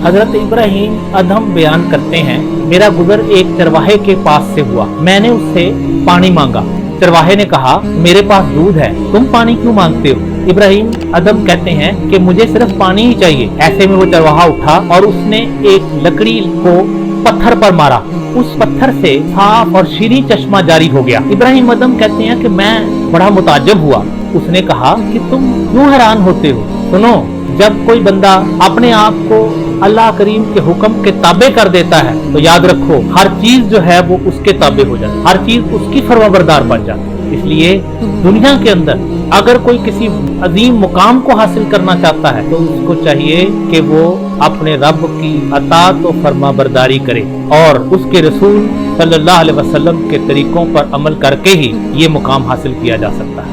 हजरत इब्राहिम अदहम बयान करते हैं, मेरा गुजर एक चरवाहे के पास से हुआ। मैंने उससे पानी मांगा। चरवाहे ने कहा, मेरे पास दूध है, तुम पानी क्यों मांगते हो? इब्राहिम अदम कहते हैं कि मुझे सिर्फ पानी ही चाहिए। ऐसे में वो चरवाहा उठा और उसने एक लकड़ी को पत्थर पर मारा। उस पत्थर से साफ और शीरी चश्मा जारी हो गया। इब्राहिम अदम कहते हैं कि मैं बड़ा मुताज्जब हुआ। उसने कहा कि तुम क्यों हैरान होते हो? सुनो, जब कोई बंदा अपने आप को अल्लाह करीम के हुक्म के ताबे कर देता है तो याद रखो, हर चीज जो है वो उसके ताबे हो जाती है, हर चीज उसकी फरमाबरदार बन जाती है। इसलिए दुनिया के अंदर अगर कोई किसी अजीम मुकाम को हासिल करना चाहता है तो उसको चाहिए कि वो अपने रब की अतात और फरमाबरदारी करे और उसके रसूल सल्लल्लाहु अलैहि वसल्लम के तरीकों पर अमल करके ही ये मुकाम हासिल किया जा सकता है।